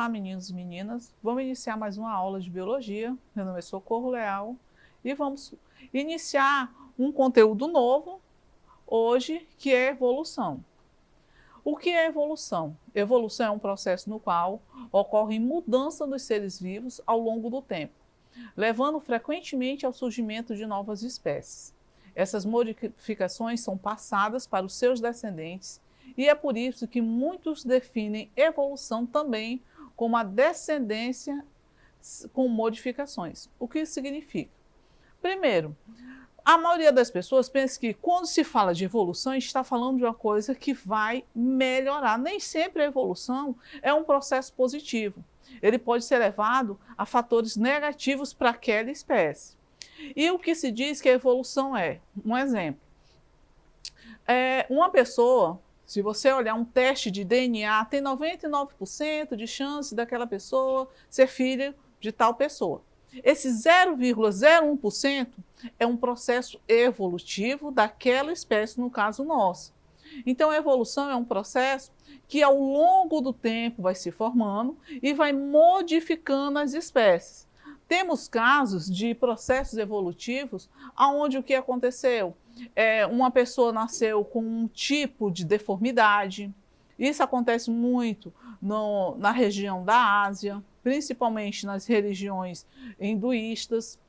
Olá, meninos e meninas. Vamos iniciar mais uma aula de biologia. Meu nome é Socorro Leal e vamos iniciar um conteúdo novo hoje, que é evolução. O que é evolução? Evolução é um processo no qual ocorre mudança dos seres vivos ao longo do tempo, levando frequentemente ao surgimento de novas espécies. Essas modificações são passadas para os seus descendentes e é por isso que muitos definem evolução também como a descendência com modificações. O que isso significa? Primeiro, a maioria das pessoas pensa que quando se fala de evolução, está falando de uma coisa que vai melhorar. Nem sempre a evolução é um processo positivo. Ele pode ser levado a fatores negativos para aquela espécie. E o que se diz que a evolução é? Um exemplo. Uma pessoa, se você olhar um teste de DNA, tem 99% de chance daquela pessoa ser filha de tal pessoa. Esse 0,01% é um processo evolutivo daquela espécie, no caso nossa. Então, a evolução é um processo que ao longo do tempo vai se formando e vai modificando as espécies. Temos casos de processos evolutivos onde o que aconteceu? Uma pessoa nasceu com um tipo de deformidade. Isso acontece muito na região da Ásia, principalmente nas religiões hinduístas.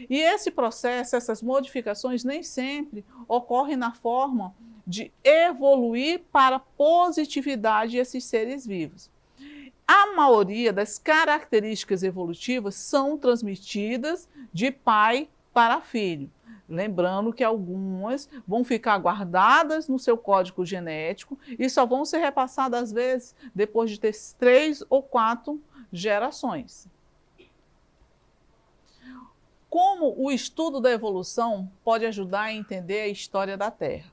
E esse processo, essas modificações, nem sempre ocorrem na forma de evoluir para a positividade desses seres vivos. A maioria das características evolutivas são transmitidas de pai para filho. Lembrando que algumas vão ficar guardadas no seu código genético e só vão ser repassadas, às vezes, depois de ter 3 ou 4 gerações. Como o estudo da evolução pode ajudar a entender a história da Terra?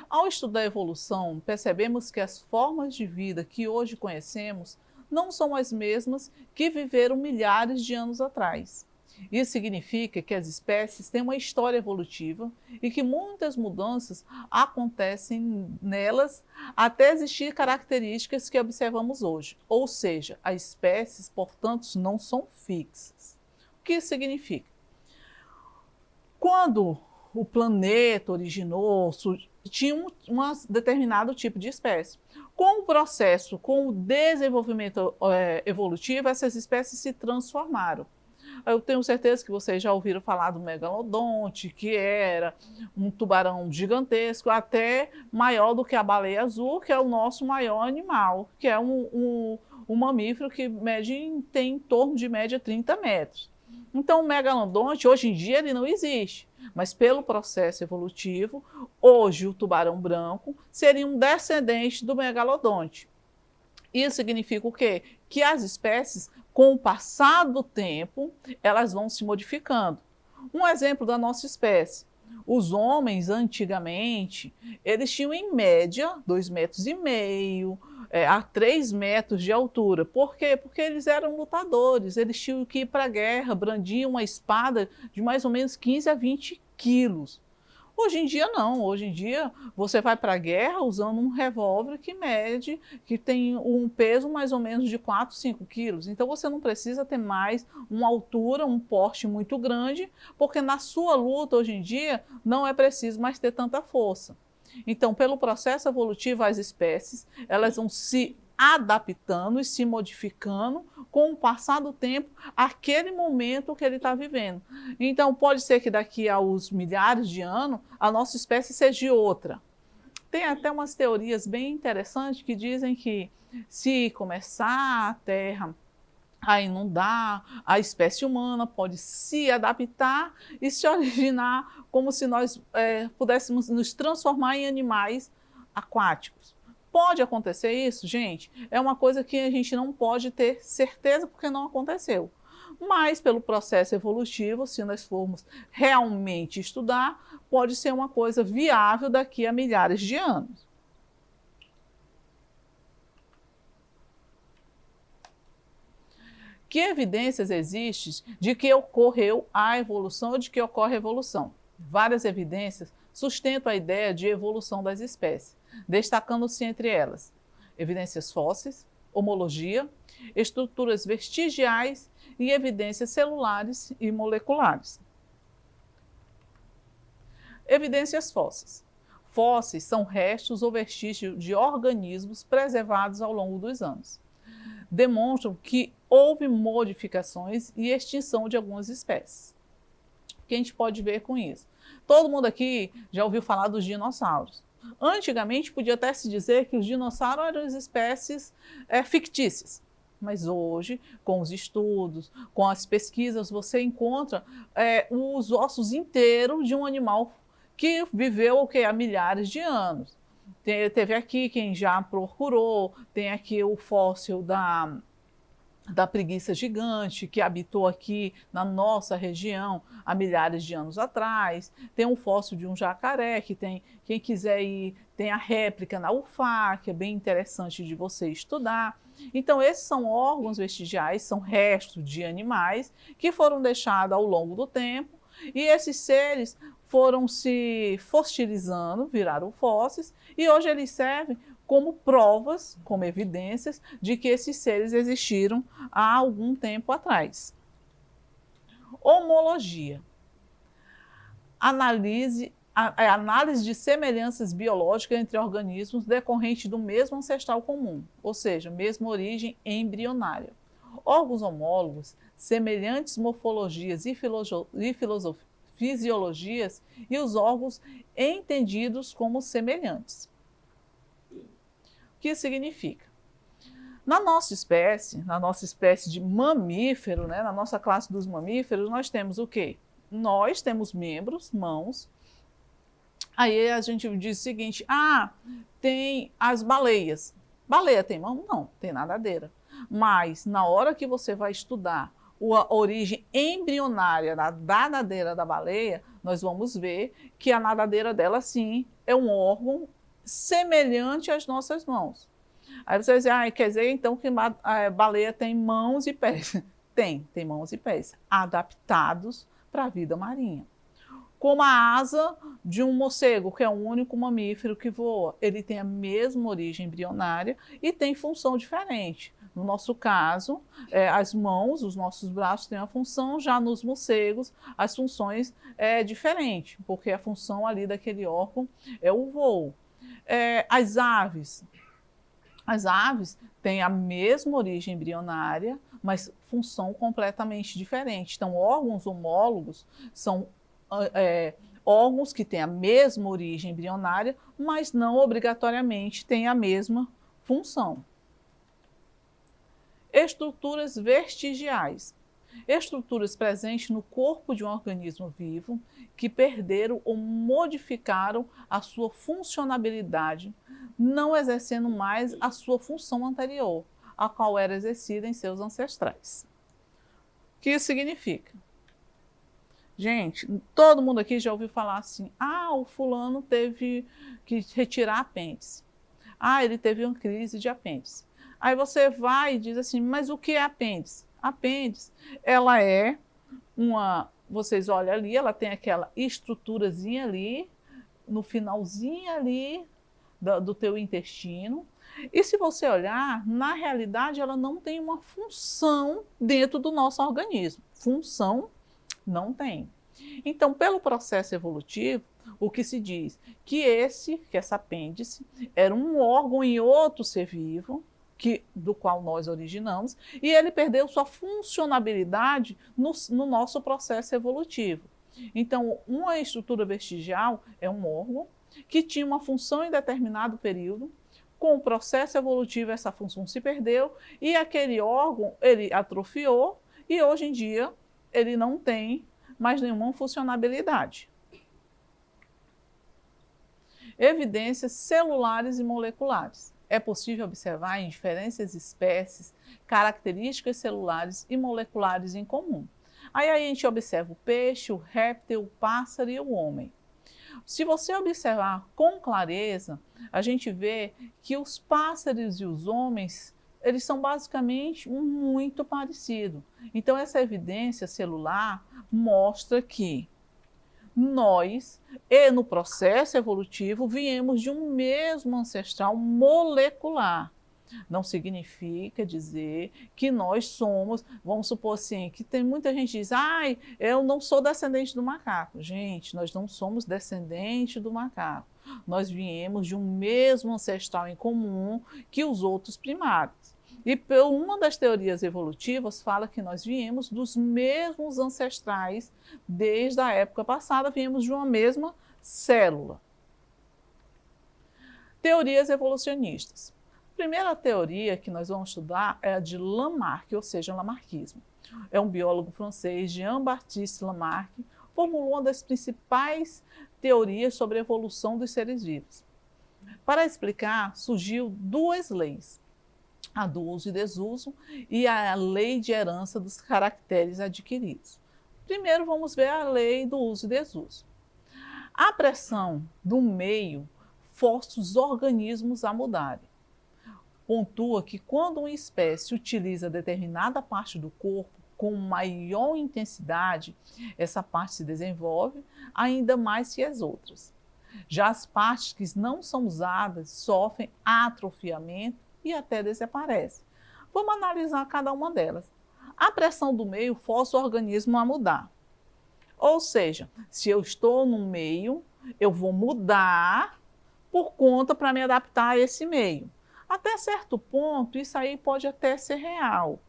Ao estudar a evolução, percebemos que as formas de vida que hoje conhecemos não são as mesmas que viveram milhares de anos atrás. Isso significa que as espécies têm uma história evolutiva e que muitas mudanças acontecem nelas até existir características que observamos hoje. Ou seja, as espécies, portanto, não são fixas. O que isso significa? Quando o planeta originou, tinha um determinado tipo de espécie. Com o processo, com o desenvolvimento evolutivo, essas espécies se transformaram. Eu tenho certeza que vocês já ouviram falar do megalodonte, que era um tubarão gigantesco, até maior do que a baleia azul, que é o nosso maior animal, que é um mamífero que tem em torno de média 30 metros. Então, o megalodonte, hoje em dia, ele não existe, mas pelo processo evolutivo, hoje o tubarão branco seria um descendente do megalodonte. Isso significa o quê? Que as espécies, com o passar do tempo, elas vão se modificando. Um exemplo da nossa espécie. Os homens, antigamente, eles tinham em média 2,5 metros, a 3 metros de altura. Por quê? Porque eles eram lutadores, eles tinham que ir para a guerra, brandiam uma espada de mais ou menos 15 a 20 quilos. Hoje em dia não, hoje em dia você vai para a guerra usando um revólver que tem um peso mais ou menos de 4, 5 quilos. Então você não precisa ter mais uma altura, um porte muito grande, porque na sua luta hoje em dia não é preciso mais ter tanta força. Então, pelo processo evolutivo, as espécies elas vão se adaptando e se modificando com o passar do tempo, aquele momento que ele está vivendo. Então, pode ser que daqui a uns milhares de anos, a nossa espécie seja outra. Tem até umas teorias bem interessantes que dizem que se começar a Terra a inundar, a espécie humana pode se adaptar e se originar como se nós pudéssemos nos transformar em animais aquáticos. Pode acontecer isso, gente? É uma coisa que a gente não pode ter certeza porque não aconteceu. Mas pelo processo evolutivo, se nós formos realmente estudar, pode ser uma coisa viável daqui a milhares de anos. Que evidências existem de que ocorreu a evolução ou de que ocorre a evolução? Várias evidências sustentam a ideia de evolução das espécies, destacando-se entre elas evidências fósseis, homologia, estruturas vestigiais e evidências celulares e moleculares. Evidências fósseis. Fósseis são restos ou vestígios de organismos preservados ao longo dos anos. Demonstram que houve modificações e extinção de algumas espécies. O que a gente pode ver com isso? Todo mundo aqui já ouviu falar dos dinossauros. Antigamente podia até se dizer que os dinossauros eram as espécies fictícias. Mas hoje, com os estudos, com as pesquisas, você encontra os ossos inteiros de um animal que viveu há milhares de anos. Teve aqui quem já procurou, tem aqui o fóssil da preguiça gigante, que habitou aqui na nossa região há milhares de anos atrás. Tem um fóssil de um jacaré, que tem, quem quiser ir, tem a réplica na UFAR, que é bem interessante de você estudar. Então, esses são órgãos vestigiais, são restos de animais que foram deixados ao longo do tempo, e esses seres foram se fossilizando, viraram fósseis, e hoje eles servem como provas, como evidências de que esses seres existiram há algum tempo atrás. Homologia. Análise de semelhanças biológicas entre organismos decorrente do mesmo ancestral comum, ou seja, mesma origem embrionária. Órgãos homólogos, semelhantes morfologias e fisiologias, e os órgãos entendidos como semelhantes. O que significa? Na nossa espécie de mamífero, né, na nossa classe dos mamíferos, nós temos o quê? Nós temos membros, mãos. Aí a gente diz o seguinte, tem as baleias. Baleia tem mão? Não, tem nadadeira. Mas na hora que você vai estudar a origem embrionária da nadadeira da baleia, nós vamos ver que a nadadeira dela, sim, é um órgão semelhante às nossas mãos. Aí você vai dizer, quer dizer então que a baleia tem mãos e pés. Tem mãos e pés, adaptados para a vida marinha. Como a asa de um morcego, que é o único mamífero que voa. Ele tem a mesma origem embrionária e tem função diferente. No nosso caso, as mãos, os nossos braços têm uma função, já nos morcegos as funções diferentes, porque a função ali daquele órgão é o voo. As aves têm a mesma origem embrionária, mas função completamente diferente. Então, órgãos homólogos são órgãos que têm a mesma origem embrionária, mas não obrigatoriamente têm a mesma função. Estruturas vestigiais. Estruturas presentes no corpo de um organismo vivo que perderam ou modificaram a sua funcionabilidade, não exercendo mais a sua função anterior, a qual era exercida em seus ancestrais. O que isso significa? Gente, todo mundo aqui já ouviu falar assim, o fulano teve que retirar apêndice. Ele teve uma crise de apêndice. Aí você vai e diz assim, mas o que é apêndice? Apêndice, ela é vocês olham ali, ela tem aquela estruturazinha ali, no finalzinho ali do teu intestino. E se você olhar, na realidade ela não tem uma função dentro do nosso organismo. Função não tem. Então, pelo processo evolutivo, o que se diz? Que essa apêndice era um órgão em outro ser vivo, do qual nós originamos, e ele perdeu sua funcionabilidade no nosso processo evolutivo. Então, uma estrutura vestigial é um órgão que tinha uma função em determinado período, com o processo evolutivo essa função se perdeu, e aquele órgão ele atrofiou, e hoje em dia ele não tem mais nenhuma funcionabilidade. Evidências celulares e moleculares. É possível observar em diferentes espécies características celulares e moleculares em comum. Aí a gente observa o peixe, o réptil, o pássaro e o homem. Se você observar com clareza, a gente vê que os pássaros e os homens, eles são basicamente muito parecidos. Então essa evidência celular mostra que nós, no processo evolutivo, viemos de um mesmo ancestral molecular. Não significa dizer que nós somos, vamos supor assim, que tem muita gente que diz, ai, eu não sou descendente do macaco. Gente, nós não somos descendente do macaco. Nós viemos de um mesmo ancestral em comum que os outros primatas. E uma das teorias evolutivas fala que nós viemos dos mesmos ancestrais desde a época passada, viemos de uma mesma célula. Teorias evolucionistas. A primeira teoria que nós vamos estudar é a de Lamarck, ou seja, Lamarckismo. É um biólogo francês, Jean-Baptiste Lamarck, formulou uma das principais teorias sobre a evolução dos seres vivos. Para explicar, surgiu duas leis, a do uso e desuso e a lei de herança dos caracteres adquiridos. Primeiro vamos ver a lei do uso e desuso. A pressão do meio força os organismos a mudarem. Pontua que quando uma espécie utiliza determinada parte do corpo com maior intensidade, essa parte se desenvolve ainda mais que as outras. Já as partes que não são usadas sofrem atrofiamento e até desaparecem. Vamos analisar cada uma delas. A pressão do meio força o organismo a mudar. Ou seja, se eu estou no meio, eu vou mudar por conta para me adaptar a esse meio. Até certo ponto, isso aí pode até ser real.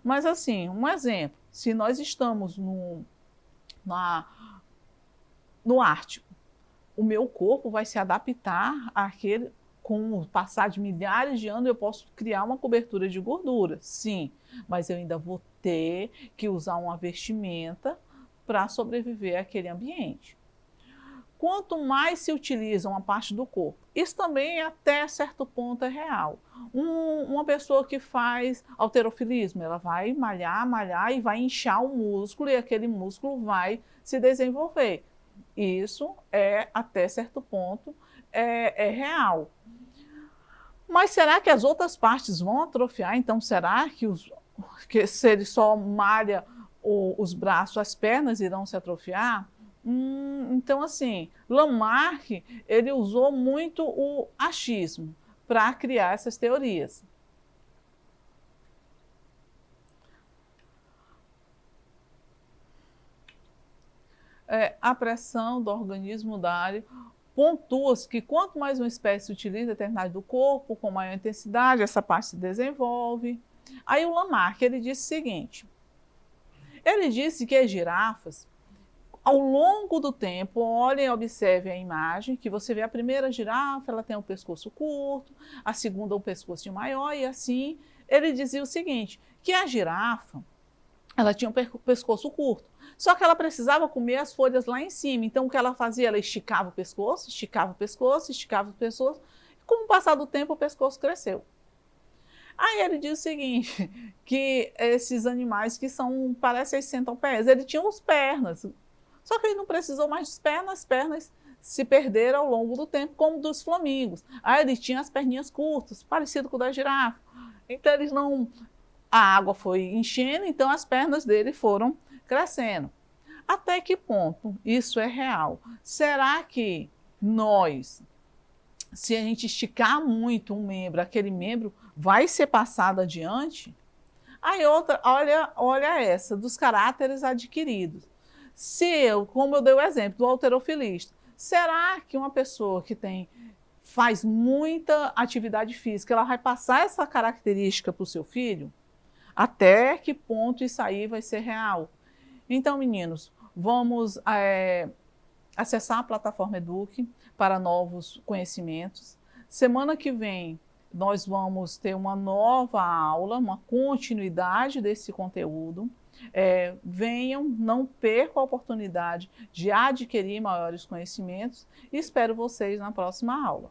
Mas assim, um exemplo, se nós estamos no Ártico, o meu corpo vai se adaptar àquele, com o passar de milhares de anos eu posso criar uma cobertura de gordura, sim, mas eu ainda vou ter que usar uma vestimenta para sobreviver àquele ambiente. Quanto mais se utiliza uma parte do corpo, isso também até certo ponto é real. Uma pessoa que faz halterofilismo, ela vai malhar, malhar e vai inchar o músculo e aquele músculo vai se desenvolver. Isso é até certo ponto é real. Mas será que as outras partes vão atrofiar? Então será que se ele só malha os braços, as pernas irão se atrofiar? Então, assim, Lamarck, ele usou muito o achismo para criar essas teorias. A pressão do organismo mudário pontua-se que quanto mais uma espécie utiliza determinado do corpo, com maior intensidade, essa parte se desenvolve. Aí o Lamarck, ele disse o seguinte, ele disse que as girafas, ao longo do tempo, olhem e observem a imagem, que você vê a primeira girafa, ela tem um pescoço curto, a segunda um pescoço maior, e assim, ele dizia o seguinte, que a girafa, ela tinha um pescoço curto, só que ela precisava comer as folhas lá em cima, então o que ela fazia? Ela esticava o pescoço, esticava o pescoço, esticava o pescoço, e com o passar do tempo o pescoço cresceu. Aí ele diz o seguinte, que esses animais que parecem as centopeias, eles tinham as pernas, só que ele não precisou mais de pernas, as pernas se perderam ao longo do tempo, como dos flamingos. Aí ele tinha as perninhas curtas, parecido com o da girafa. Então eles não... A água foi enchendo, então as pernas dele foram crescendo. Até que ponto isso é real? Será que nós, se a gente esticar muito um membro, aquele membro vai ser passado adiante? Aí outra, olha essa, dos caráteres adquiridos. Se eu, como eu dei o exemplo do halterofilista, será que uma pessoa que faz muita atividade física, ela vai passar essa característica para o seu filho? Até que ponto isso aí vai ser real? Então, meninos, vamos acessar a plataforma Eduque para novos conhecimentos. Semana que vem, nós vamos ter uma nova aula, uma continuidade desse conteúdo. Venham, não percam a oportunidade de adquirir maiores conhecimentos e espero vocês na próxima aula.